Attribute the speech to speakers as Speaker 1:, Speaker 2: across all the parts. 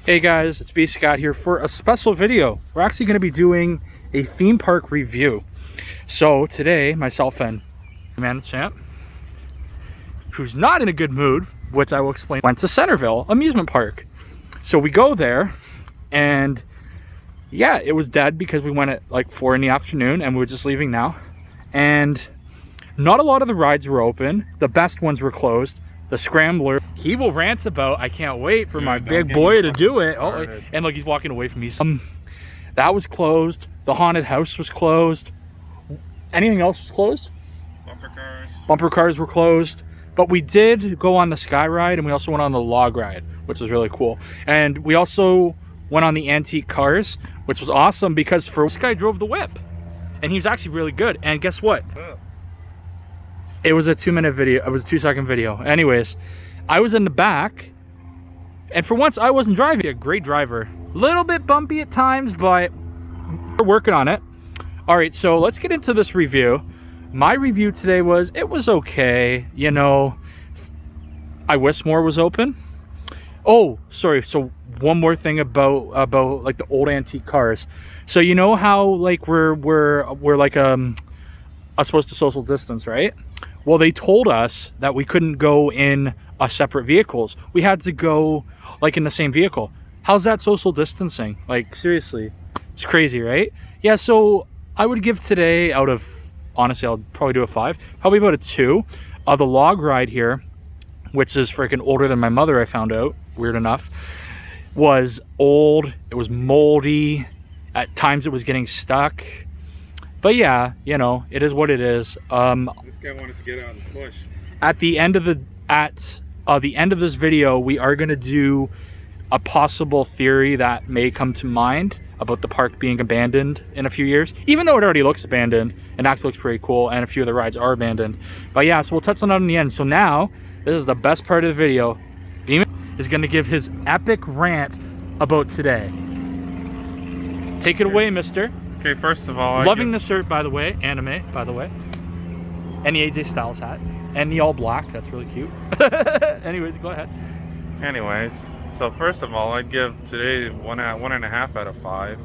Speaker 1: Hey guys, it's B Scott here for a special video. We're actually going to be doing a theme park review. So today, myself and Bman The Champ, who's not in a good mood, which I will explain, went to Centerville Amusement Park. So we go there, and yeah, it was dead because we went at like 4 in the afternoon, and we're just leaving now. And not a lot of the rides were open. The best ones were closed. The Scrambler, he will rant about, I can't wait for my big boy to do it. Oh, and look, he's walking away from me. That was closed. The haunted house was closed. Anything else was closed? Bumper cars were closed. But we did go on the Sky Ride, and we also went on the Log Ride, which was really cool. And we also went on the antique cars, which was awesome because this guy drove the whip. And he was actually really good. And guess what? It was a 2-minute video. It was a 2-second video. Anyways, I was in the back, and for once I wasn't driving. A great driver. A little bit bumpy at times, but we're working on it. All right, so let's get into this review. My review today was, it was okay. You know, I wish more was open. Oh, sorry. So one more thing about like the old antique cars. So you know how like we're like supposed to social distance, right? Well, they told us that we couldn't go in separate vehicles. We had to go like in the same vehicle. How's that social distancing? Like, seriously, it's crazy, right? Yeah, so I would give today out of, honestly, I'll probably do a 5, probably about a 2. The Log Ride here, which is freaking older than my mother, I found out, weird enough, was old. It was moldy. At times it was getting stuck. But yeah, you know, it is what it is.
Speaker 2: This guy wanted to get out and push.
Speaker 1: At the end of this video, we are going to do a possible theory that may come to mind about the park being abandoned in a few years, even though it already looks abandoned and actually looks pretty cool, and a few of the rides are abandoned. But yeah, so we'll touch on that in the end. So now, this is the best part of the video. Bman is going to give his epic rant about today. Take it away, mister.
Speaker 2: Okay, first of all,
Speaker 1: loving the shirt, by the way, anime, by the way, and the AJ Styles hat, and the all black. That's really cute. Anyways, go ahead.
Speaker 2: Anyways, so first of all, I'd give today 1.5 out of 5.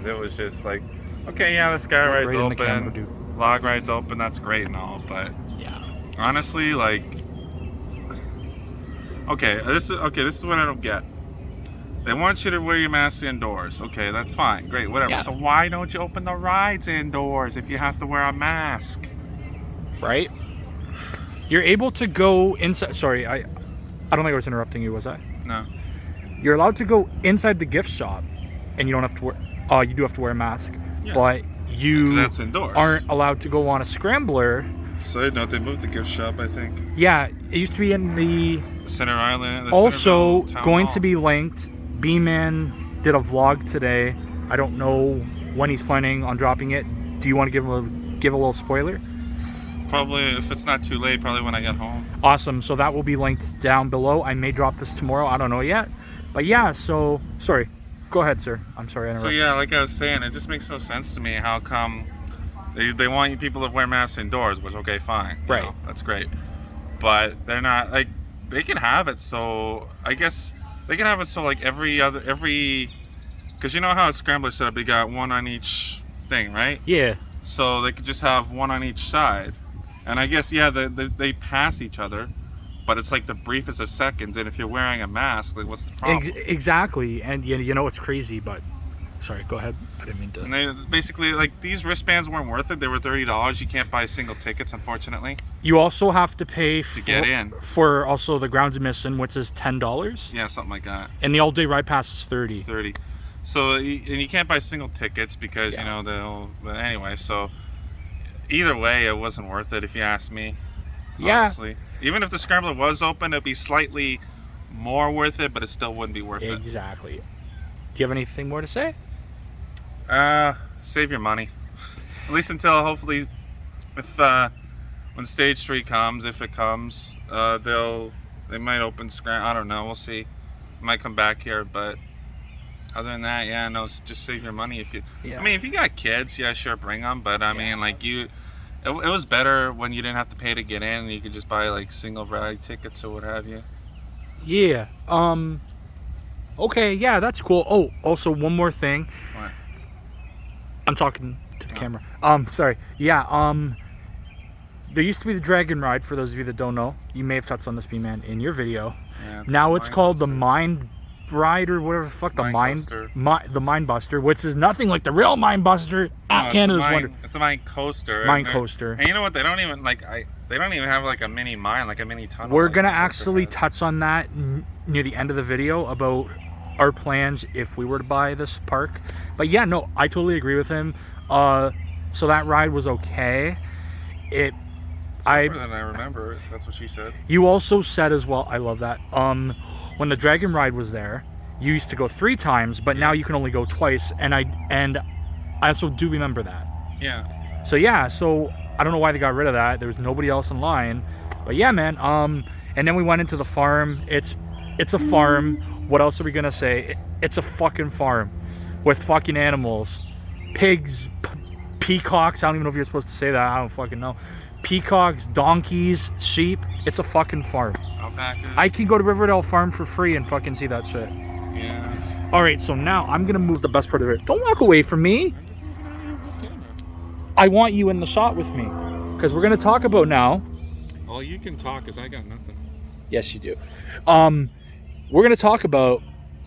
Speaker 2: It was just like, okay, yeah, the Sky Ride's open, Log Ride's open, that's great and all, but
Speaker 1: yeah,
Speaker 2: honestly, like, okay, this is what I don't get. They want you to wear your mask indoors. Okay, that's fine. Great, whatever. Yeah. So why don't you open the rides indoors if you have to wear a mask?
Speaker 1: Right? You're able to go inside. Sorry, I don't think I was interrupting you, was I?
Speaker 2: No.
Speaker 1: You're allowed to go inside the gift shop, and you don't have to wear. You do have to wear a mask, yeah. But you
Speaker 2: that's indoors.
Speaker 1: Aren't allowed to go on a Scrambler.
Speaker 2: Side note, they moved the gift shop, I think.
Speaker 1: Yeah, it used to be in the
Speaker 2: Center Island.
Speaker 1: Also going to be linked. Bman did a vlog today. I don't know when he's planning on dropping it. Do you want to give a little spoiler?
Speaker 2: Probably, if it's not too late, probably when I get home.
Speaker 1: Awesome. So that will be linked down below. I may drop this tomorrow. I don't know yet. But yeah, so sorry. Go ahead, sir. I'm sorry I interrupted.
Speaker 2: So yeah, like I was saying, it just makes no sense to me how come they want you people to wear masks indoors, which okay, fine. You know, that's great. But they're not, like, they can have it, so I guess they can have it so like because you know how a Scrambler set up, you got one on each thing, right?
Speaker 1: Yeah.
Speaker 2: So they could just have one on each side. And I guess, yeah, they pass each other, but it's like the briefest of seconds. And if you're wearing a mask, like, what's the problem?
Speaker 1: Exactly. And you know it's crazy, but sorry, go ahead. I didn't mean to.
Speaker 2: And they basically, like, these wristbands weren't worth it. They were $30. You can't buy single tickets, unfortunately.
Speaker 1: You also have to pay
Speaker 2: to get in
Speaker 1: for also the grounds admission, which is $10.
Speaker 2: Yeah, something like that.
Speaker 1: And the all-day ride pass is $30.
Speaker 2: So, and you can't buy single tickets because, you know, but anyway, so either way, it wasn't worth it if you ask me.
Speaker 1: Yeah.
Speaker 2: Honestly. Even if the Scrambler was open, it'd be slightly more worth it, but it still wouldn't be worth it.
Speaker 1: Exactly. Do you have anything more to say?
Speaker 2: Save your money. At least until, hopefully, if when stage 3 comes, if it comes, they might open Scrambler. I don't know. We'll see. Might come back here, but other than that, yeah, no, just save your money if you. Yeah. I mean, if you got kids, yeah, sure, bring them. But I mean, like it was better when you didn't have to pay to get in. You could just buy like single ride tickets or what have you.
Speaker 1: Yeah. Okay, yeah, that's cool. Oh, also one more thing.
Speaker 2: What?
Speaker 1: I'm talking to the camera. Sorry. Yeah, there used to be the Dragon Ride, for those of you that don't know. You may have touched on this, Bman, in your video.
Speaker 2: Yeah,
Speaker 1: Now it's called the Mind Ride or whatever the fuck, the Mind Buster, which is nothing like the real Mind Buster at Canada's Wonder.
Speaker 2: It's the Mind Coaster.
Speaker 1: Mind Coaster.
Speaker 2: And you know what? They don't even they don't even have like a mini mine, like a mini tunnel.
Speaker 1: We're gonna actually touch on that near the end of the video about our plans if we were to buy this park. But yeah, no, I totally agree with him. So that ride was okay. Better
Speaker 2: than I remember. That's what she said.
Speaker 1: You also said as well, I love that. When the Dragon Ride was there, you used to go 3 times, but now you can only go twice, and I also do remember that.
Speaker 2: Yeah.
Speaker 1: So yeah, so I don't know why they got rid of that. There was nobody else in line, but yeah, man. And then we went into the farm. It's a farm. What else are we gonna say? It's a fucking farm with fucking animals, pigs, peacocks. I don't even know if you're supposed to say that. I don't fucking know. Peacocks, donkeys, sheep. It's a fucking farm.
Speaker 2: Alpacas.
Speaker 1: I can go to Riverdale Farm for free and fucking see that shit.
Speaker 2: Yeah.
Speaker 1: All right, so now I'm gonna move the best part of it. Don't walk away from me. I want you in the shot with me, because we're gonna talk about now.
Speaker 2: Well, you can talk, because I got nothing.
Speaker 1: Yes, you do. We're gonna talk about.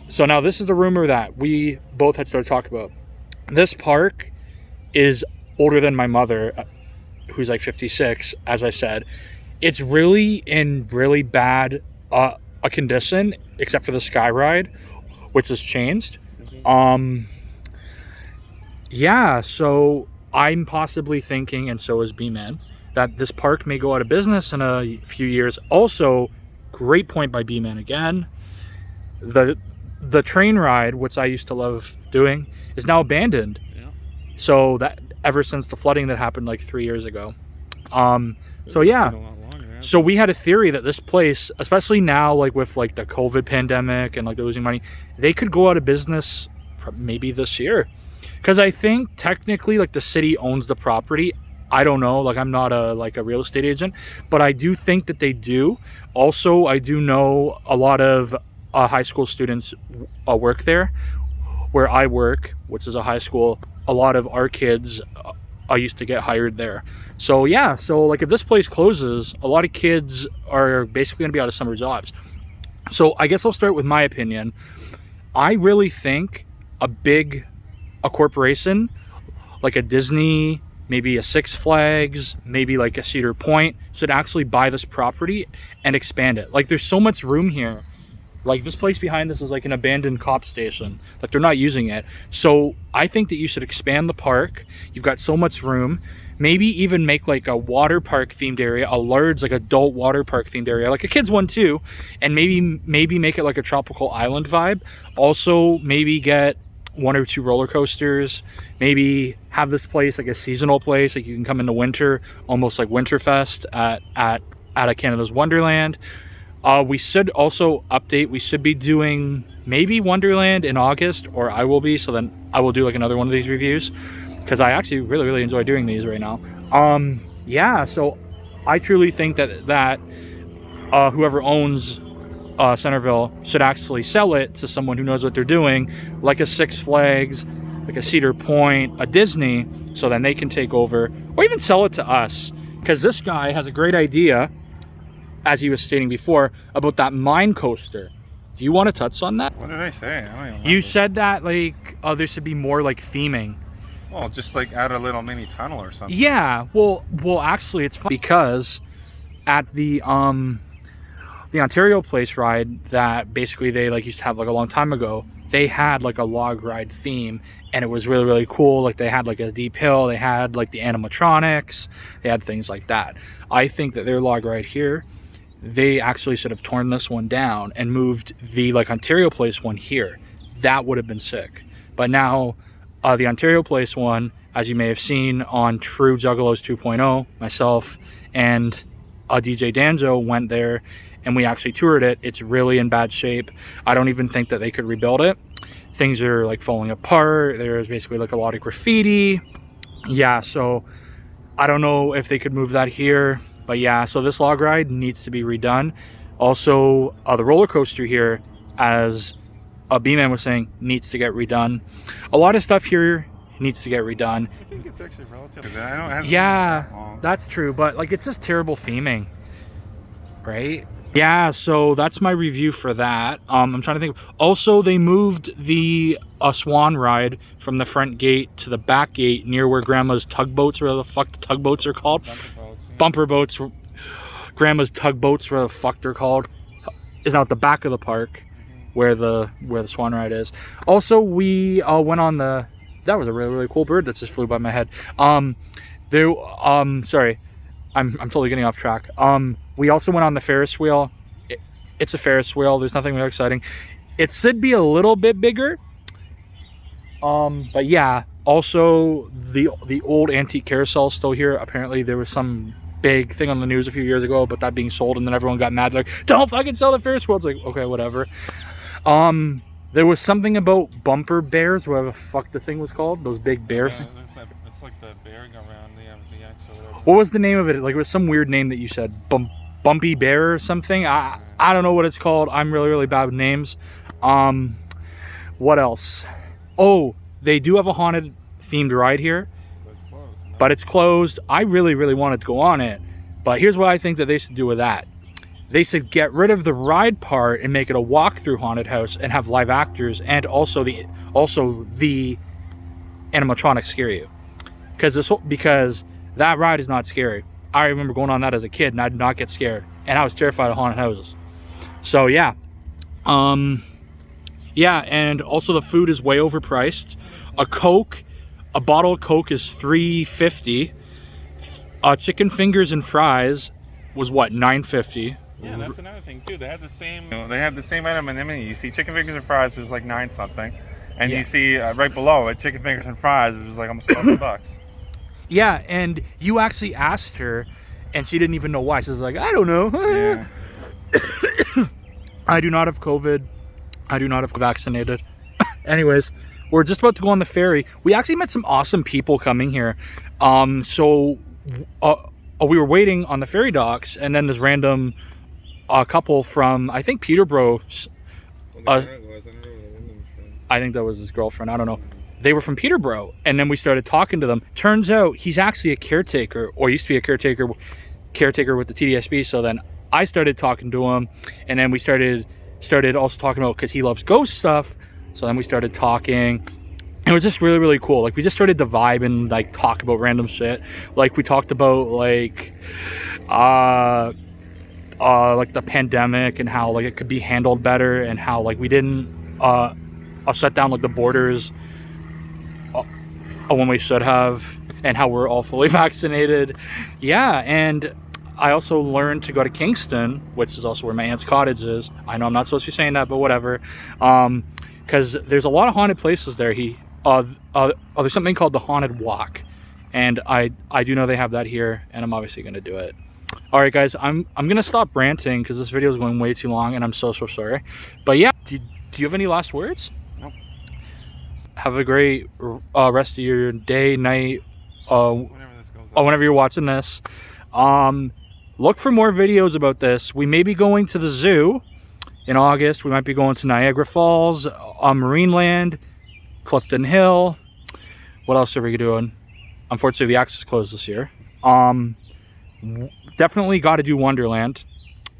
Speaker 1: So now this is the rumor that we both had started talking about. This park is older than my mother, who's like 56, as I said. It's really in really bad a condition, except for the sky ride, which has changed. Yeah, so I'm possibly thinking, and so is Bman, that this park may go out of business in a few years. Also, great point by Bman again. The train ride, which I used to love doing, is now abandoned.
Speaker 2: Yeah.
Speaker 1: So that ever since the flooding that happened like 3 years ago. So yeah. So we had a theory that this place, especially now, like with like the COVID pandemic and like they're losing money, they could go out of business maybe this year. Because I think technically like the city owns the property. I don't know, like I'm not a real estate agent, but I do think that they do. Also, I do know a lot of high school students work there. Where I work, which is a high school, a lot of our kids used to get hired there. So yeah, so like if this place closes, a lot of kids are basically going to be out of summer jobs. So I guess I'll start with my opinion. I really think a corporation like a Disney, maybe a Six Flags, maybe like a Cedar Point should actually buy this property and expand it. Like there's so much room here. Like this place behind this is like an abandoned cop station. Like they're not using it. So I think that you should expand the park. You've got so much room. Maybe even make like a water park themed area, a large like adult water park themed area, like a kids one too. And maybe make it like a tropical island vibe. Also maybe get 1 or 2 roller coasters. Maybe have this place like a seasonal place. Like you can come in the winter, almost like Winterfest at a Canada's Wonderland. We should also update. We should be doing maybe Wonderland in August, or I will be. So then I will do like another one of these reviews because I actually really enjoy doing these right now. Yeah. So I truly think that whoever owns Centerville should actually sell it to someone who knows what they're doing, like a Six Flags, like a Cedar Point, a Disney, so then they can take over, or even sell it to us. Because this guy has a great idea, as he was stating before, about that mine coaster. Do you want to touch on that?
Speaker 2: What did I say? I don't even remember.
Speaker 1: You said that like there should be more like theming.
Speaker 2: Well, just like add a little mini tunnel or something.
Speaker 1: Yeah. Well, actually, it's fun because at the Ontario Place ride that basically they like used to have like a long time ago, they had like a log ride theme, and it was really cool. Like they had like a deep hill, they had like the animatronics, they had things like that. I think that their log ride here, they actually should have torn this one down and moved the like Ontario Place one here. That would have been sick. But now the Ontario Place one, as you may have seen on True Juggalos 2.0, myself and DJ Danzo went there and we actually toured it. It's really in bad shape. I don't even think that they could rebuild it. Things are like falling apart. There's basically like a lot of graffiti. Yeah, so I don't know if they could move that here. But yeah, so this log ride needs to be redone. Also, the roller coaster here, as Bman was saying needs to get redone. A lot of stuff here needs to get redone.
Speaker 2: I think it's actually relative. I don't
Speaker 1: Yeah, that's true, but like it's just terrible theming, right? Yeah, so that's my review for that. I'm trying to think. Also, they moved the swan ride from the front gate to the back gate near where Grandma's tugboats, where the fuck the tugboats are called. Bumper boats. Grandma's tugboats, where the fuck they're called, is now at the back of the park, where the swan ride is. Also, we went on the. That was a really, really cool bird that just flew by my head. Sorry, I'm totally getting off track. We also went on the Ferris wheel. It's a Ferris wheel. There's nothing really exciting. It should be a little bit bigger. But yeah. Also, the old antique carousel is still here. Apparently, there was some big thing on the news a few years ago about that being sold, and then everyone got mad. Like, don't fucking sell the Ferris wheel. It's like, okay, whatever. There was something about bumper bears, whatever the fuck the thing was called. Those big bears.
Speaker 2: Yeah, it's like the bearing around the X or whatever.
Speaker 1: What was the name of it? Like, it was some weird name that you said. Bumpy bear or something? I don't know what it's called. I'm really, really bad with names. What else? Oh, they do have a haunted themed ride here. But it's closed. I really, really wanted to go on it. But here's what I think that they should do with that. They should get rid of the ride part and make it a walk-through haunted house and have live actors and also the animatronics scare you. Because that ride is not scary. I remember going on that as a kid and I did not get scared. And I was terrified of haunted houses. So yeah. Yeah, and also the food is way overpriced. A bottle of Coke is $3.50. Chicken fingers and fries was what, $9.50.
Speaker 2: Yeah, that's another thing too. They had the same. They had the same item in the menu. You see chicken fingers and fries, which was like $9 something, and you see right below it chicken fingers and fries, which was like almost $12.
Speaker 1: Yeah, and you actually asked her, and she didn't even know why. She's like, I don't know.
Speaker 2: Yeah.
Speaker 1: I do not have COVID. I do not have vaccinated. Anyways, we're just about to go on the ferry. We actually met some awesome people coming here. So we were waiting on the ferry docks, and then this random couple from, I think, Peterborough. I think that was his girlfriend. I don't know. They were from Peterborough, and then we started talking to them. Turns out he's actually a caretaker, or used to be a caretaker with the TDSB. So then I started talking to him, and then we started also talking about, because he loves ghost stuff. So then we started talking. It was just really, really cool. Like, we just started to vibe and like talk about random shit. Like, we talked about like the pandemic and how like it could be handled better, and how like we didn't shut down like the borders when we should have, and how we're all fully vaccinated. Yeah, and I also learned to go to Kingston, which is also where my aunt's cottage is. I know I'm not supposed to be saying that, but whatever. Because there's a lot of haunted places there. There's something called the Haunted Walk, and I do know they have that here, and I'm obviously going to do it. All right, guys, I'm going to stop ranting because this video is going way too long, and I'm so sorry. But yeah, do you have any last words?
Speaker 2: Nope.
Speaker 1: Have a great rest of your day, night, whenever you're watching this. Look for more videos about this. We may be going to the zoo in August. We might be going to Niagara Falls, Marineland, Clifton Hill. What else are we doing? Unfortunately, the access closed this year. Definitely got to do Wonderland.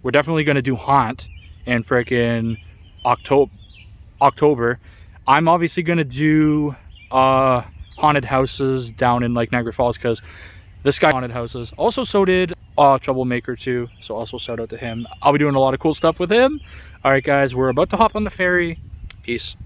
Speaker 1: We're definitely going to do Haunt in freaking October. I'm obviously going to do haunted houses down in like Niagara Falls, because this guy haunted houses. Also, so did Troublemaker too. So also shout out to him. I'll be doing a lot of cool stuff with him. All right, guys, we're about to hop on the ferry. Peace.